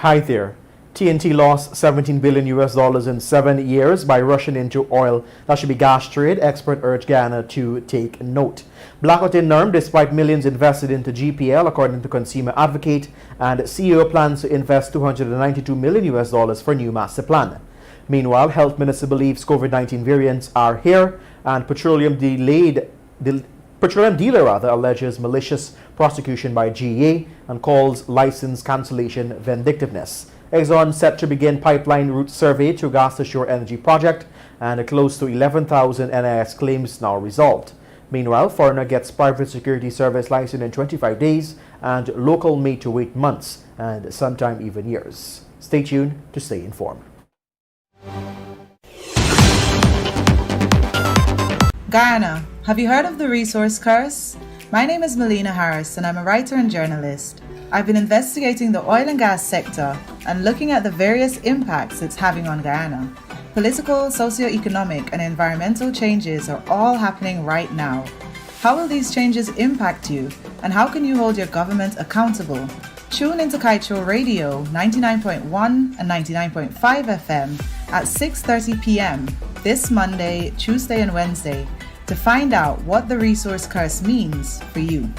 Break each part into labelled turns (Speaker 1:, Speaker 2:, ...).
Speaker 1: Kaieteur. TNT lost $17 billion in 7 years by rushing into oil that should be gas trade. Expert urge Guyana to take note. Blackout in NERM despite millions invested into GPL, according to Consumer Advocate, and CEO plans to invest $292 million for new master plan. Meanwhile, Health Minister believes COVID-19 variants are here, and petroleum dealer alleges malicious prosecution by GEA and calls license cancellation vindictiveness. Exxon set to begin pipeline route survey to gas to shore energy project, and close to 11,000 NIS claims now resolved. Meanwhile, foreigner gets private security service license in 25 days, and local made to wait months and sometime even years. Stay tuned to stay informed.
Speaker 2: Guyana, have you heard of the resource curse? My name is Melina Harris and I'm a writer and journalist. I've been investigating the oil and gas sector and looking at the various impacts it's having on Guyana. Political, socio-economic and environmental changes are all happening right now. How will these changes impact you, and how can you hold your government accountable? Tune into Kaieteur Radio 99.1 and 99.5 FM at 6:30 p.m. this Monday, Tuesday and Wednesday to find out what the resource curse means for you.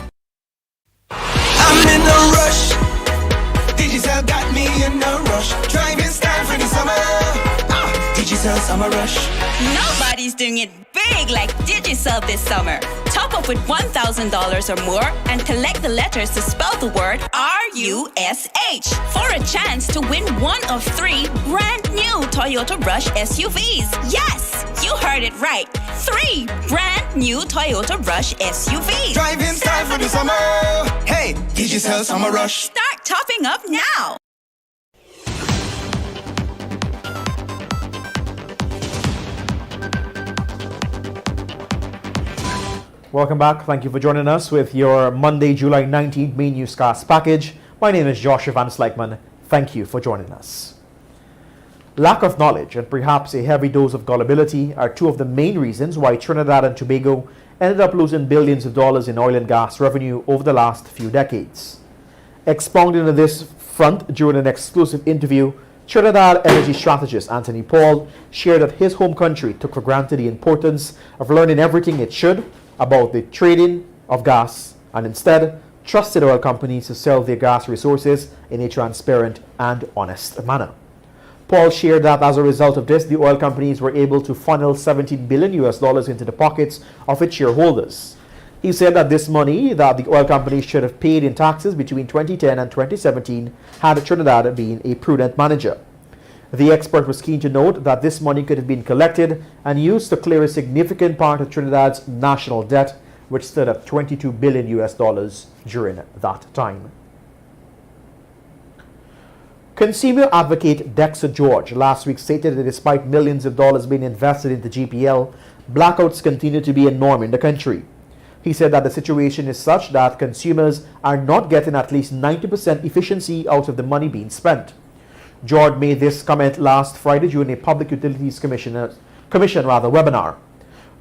Speaker 3: I'm in a rush. Digital got me in a rush. Driving style for the summer. Digital summer rush.
Speaker 4: Nobody's doing it big like Digicel this summer. Top up with $1,000 or more and collect the letters to spell the word RUSH for a chance to win one of 3 brand new Toyota Rush SUVs. Yes, you heard it right. 3 brand new Toyota Rush SUVs.
Speaker 3: Driving style for the summer. Hey, Digicel summer rush.
Speaker 4: Start topping up now.
Speaker 1: Welcome back. Thank you for joining us with your Monday, July 19th main newscast package. My name is Joshua Van Slykeman. Thank you for joining us. Lack of knowledge and perhaps a heavy dose of gullibility are 2 of the main reasons why Trinidad and Tobago ended up losing billions of dollars in oil and gas revenue over the last few decades. Expounding on this front during an exclusive interview, Trinidad energy strategist Anthony Paul shared that his home country took for granted the importance of learning everything it should about the trading of gas and instead trusted oil companies to sell their gas resources in a transparent and honest manner. Paul shared that as a result of this, the oil companies were able to funnel $17 billion into the pockets of its shareholders. He said that this money that the oil companies should have paid in taxes between 2010 and 2017 had Trinidad been a prudent manager. The expert was keen to note that this money could have been collected and used to clear a significant part of Trinidad's national debt, which stood at $22 billion during that time. Consumer advocate Dexter George last week stated that despite millions of dollars being invested into GPL, blackouts continue to be a norm in the country. He said that the situation is such that consumers are not getting at least 90% efficiency out of the money being spent. George made this comment last Friday during a Public Utilities Commission webinar.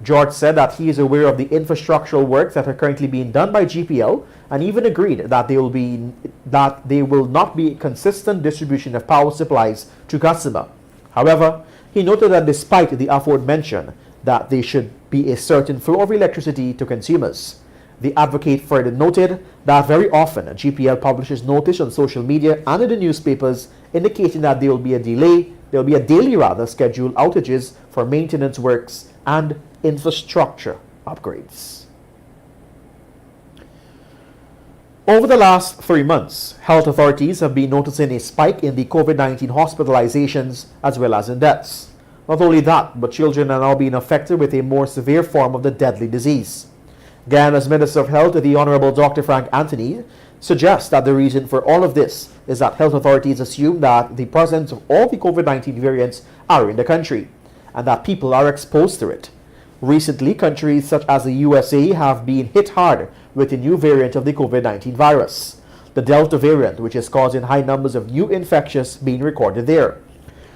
Speaker 1: George said that he is aware of the infrastructural works that are currently being done by GPL and even agreed that there will not be consistent distribution of power supplies to customers. However, he noted that despite the aforementioned that there should be a certain flow of electricity to consumers. The advocate further noted that very often GPL publishes notice on social media and in the newspapers indicating that there will be a daily scheduled outages for maintenance works and infrastructure upgrades. Over the last 3 months, health authorities have been noticing a spike in the COVID-19 hospitalizations as well as in deaths. Not only that, but children are now being affected with a more severe form of the deadly disease. Guyana's Minister of Health, the Honorable Dr. Frank Anthony, suggests that the reason for all of this is that health authorities assume that the presence of all the COVID-19 variants are in the country and that people are exposed to it. Recently, countries such as the USA have been hit hard with a new variant of the COVID-19 virus, the Delta variant, which is causing high numbers of new infections being recorded there.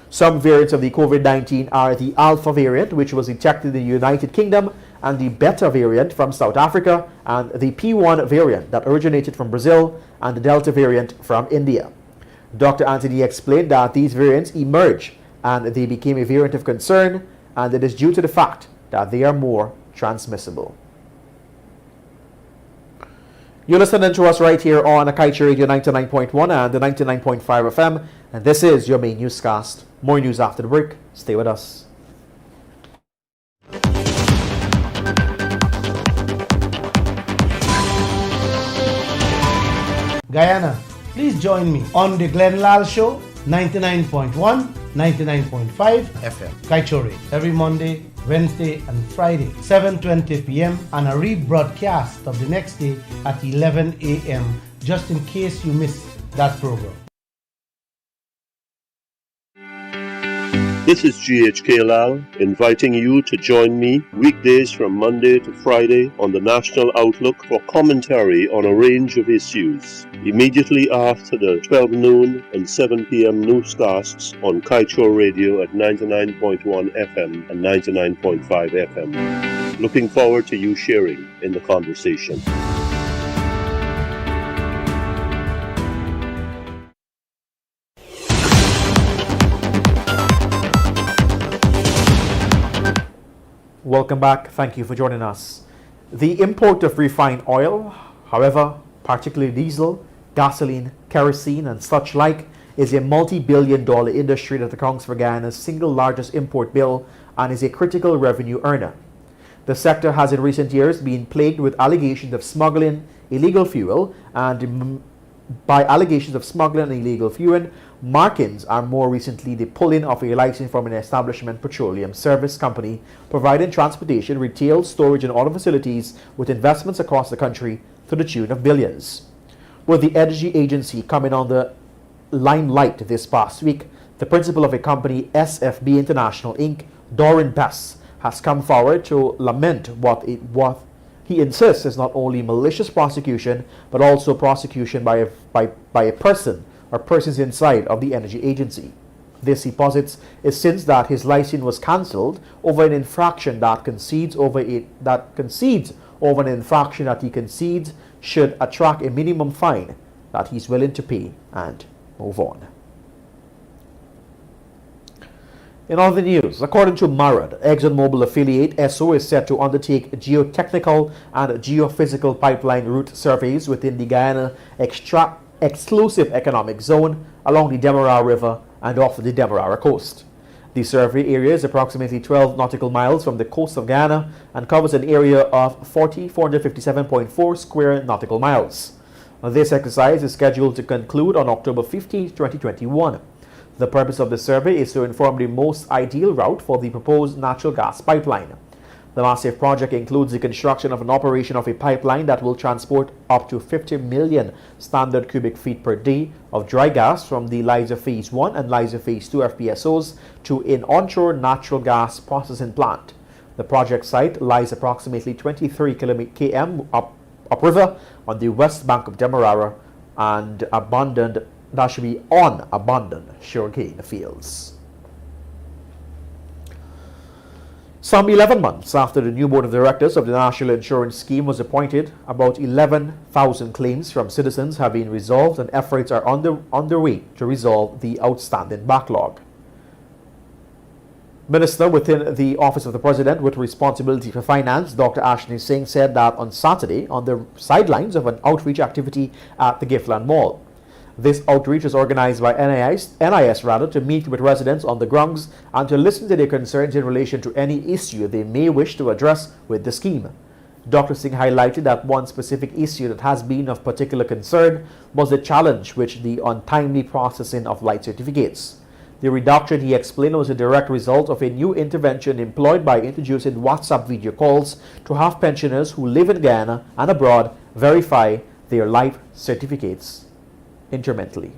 Speaker 1: Some variants of the COVID-19 are the Alpha variant, which was detected in the United Kingdom, and the Beta variant from South Africa, and the P1 variant that originated from Brazil, and the Delta variant from India. Dr. Anthony explained that these variants emerge and they became a variant of concern, and it is due to the fact that they are more transmissible. You're listening to us right here on Kaieteur Radio 99.1 and the 99.5 FM, and this is your main newscast. More news after the break. Stay with us.
Speaker 5: Guyana, please join me on the Glenn Lal Show, 99.1, 99.5 FM, Kaieteur Radio, every Monday, Wednesday and Friday, 7:20 p.m. and a rebroadcast of the next day at 11 a.m. just in case you missed that program.
Speaker 6: This is GHK Lal inviting you to join me weekdays from Monday to Friday on the National Outlook for commentary on a range of issues. Immediately after the 12 noon and 7 p.m. newscasts on Kaieteur Radio at 99.1 FM and 99.5 FM. Looking forward to you sharing in the conversation.
Speaker 1: Welcome back. Thank you for joining us. The import of refined oil, however, particularly diesel, gasoline, kerosene, and such like, is a multi-billion-dollar industry that accounts for Guyana's single largest import bill and is a critical revenue earner. The sector has in recent years been plagued with allegations of smuggling illegal fuel, and by allegations of smuggling and illegal fuel, markings are more recently the pulling of a license from an establishment petroleum service company providing transportation, retail, storage, and other facilities with investments across the country to the tune of billions. With the energy agency coming on the limelight this past week, the principal of a company, SFB International Inc., Doran Bess, has come forward to lament what he insists is not only malicious prosecution but also prosecution by a person or persons inside of the energy agency. This, he posits, is since that his license was cancelled over an infraction that concedes over an infraction that he concedes should attract a minimum fine that he's willing to pay and move on. In other news, according to MARAD, ExxonMobil affiliate ESSO is set to undertake geotechnical and geophysical pipeline route surveys within the Guyana exclusive economic zone along the Demerara River and off the Demerara coast. The survey area is approximately 12 nautical miles from the coast of Guyana and covers an area of 457.4 square nautical miles. This exercise is scheduled to conclude on October 15, 2021. The purpose of the survey is to inform the most ideal route for the proposed natural gas pipeline. The massive project includes the construction of an operation of a pipeline that will transport up to 50 million standard cubic feet per day of dry gas from the Liza Phase 1 and Liza Phase 2 FPSOs to an onshore natural gas processing plant. The project site lies approximately 23 km upriver on the west bank of Demerara and abandoned sugarcane fields. Some 11 months after the new board of directors of the National Insurance Scheme was appointed, about 11,000 claims from citizens have been resolved and efforts are underway to resolve the outstanding backlog. Minister within the Office of the President with responsibility for finance, Dr. Ashni Singh, said that on Saturday on the sidelines of an outreach activity at the Giftland Mall. This outreach was organized by NIS to meet with residents on the grounds and to listen to their concerns in relation to any issue they may wish to address with the scheme. Dr. Singh highlighted that one specific issue that has been of particular concern was the challenge with the untimely processing of light certificates. The reduction, he explained, was a direct result of a new intervention employed by introducing WhatsApp video calls to have pensioners who live in Guyana and abroad verify their life certificates incrementally.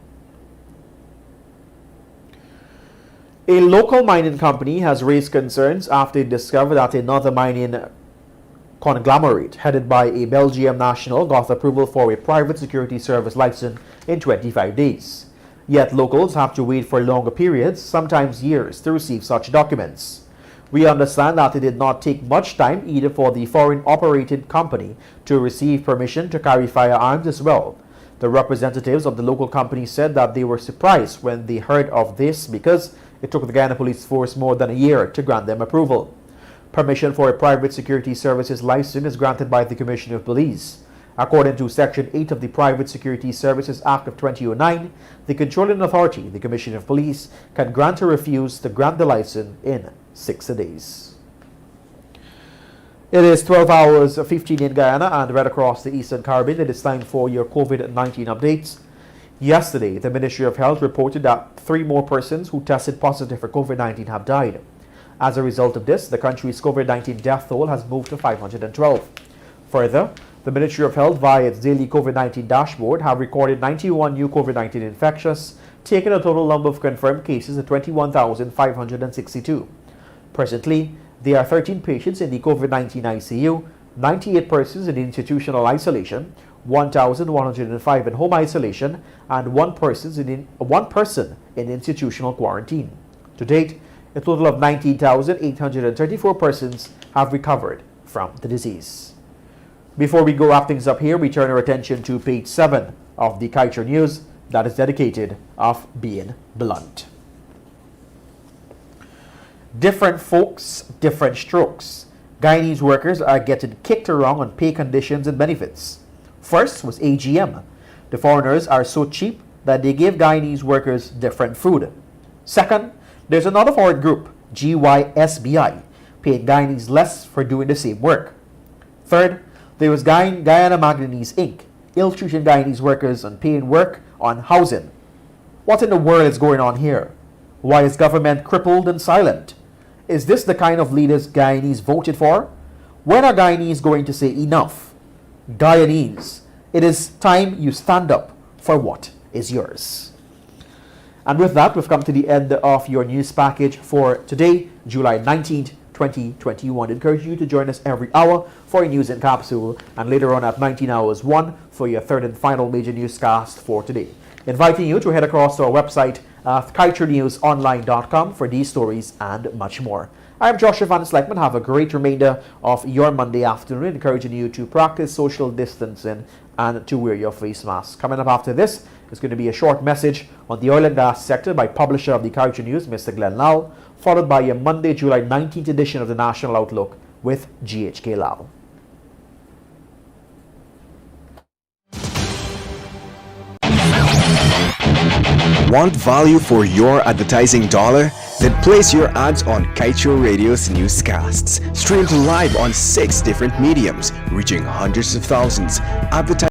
Speaker 1: A local mining company has raised concerns after it discovered that another mining conglomerate headed by a Belgian national got approval for a private security service license in 25 days. Yet locals have to wait for longer periods, sometimes years, to receive such documents. We understand that it did not take much time either for the foreign operated company to receive permission to carry firearms as well. The representatives of the local company said that they were surprised when they heard of this because it took the Guyana Police Force more than a year to grant them approval. Permission for a private security services license is granted by the Commissioner of Police. According to Section 8 of the Private Security Services Act of 2009, the controlling authority, the Commissioner of Police, can grant or refuse to grant the license in 6 days. It is 12 hours 15 in Guyana and right across the Eastern Caribbean. It is time for your COVID-19 updates. Yesterday, the Ministry of Health reported that 3 more persons who tested positive for COVID-19 have died. As a result of this, the country's COVID-19 death toll has moved to 512. Further, the Ministry of Health, via its daily COVID-19 dashboard, have recorded 91 new COVID-19 infections, taking a total number of confirmed cases to 21,562. Presently, there are 13 patients in the COVID-19 ICU, 98 persons in institutional isolation, 1,105 in home isolation, and one person in institutional quarantine. To date, a total of 19,834 persons have recovered from the disease. Before we go wrap things up here, we turn our attention to page 7 of the Kaieteur News that is dedicated of being blunt. Different folks, different strokes. Guyanese workers are getting kicked around on pay conditions and benefits. First was AGM. The foreigners are so cheap that they give Guyanese workers different food. Second, there's another foreign group, GYSBI, paying Guyanese less for doing the same work. Third, there was Guyana Manganese Inc., ill-treating Guyanese workers and paying work on housing. What in the world is going on here? Why is government crippled and silent? Is this the kind of leaders Guyanese voted for? When are Guyanese going to say enough? Guyanese, it is time you stand up for what is yours. And with that, we've come to the end of your news package for today, July 19th, 2021. I encourage you to join us every hour for a news in capsule, and later on at 19 hours 1 for your third and final major newscast for today. Inviting you to head across to our website at kaiteuernewsonline.com for these stories and much more. I'm Joshua Van Sleckman. Have a great remainder of your Monday afternoon, encouraging you to practice social distancing and to wear your face mask. Coming up after this is going to be a short message on the oil and gas sector by publisher of the Kaieteur News, Mr. Glenn Lau, followed by your Monday, July 19th edition of the National Outlook with GHK Lau.
Speaker 7: Want value for your advertising dollar? Then place your ads on Kaieteur Radio's newscasts. Streamed live on 6 different mediums, reaching hundreds of thousands. Advertise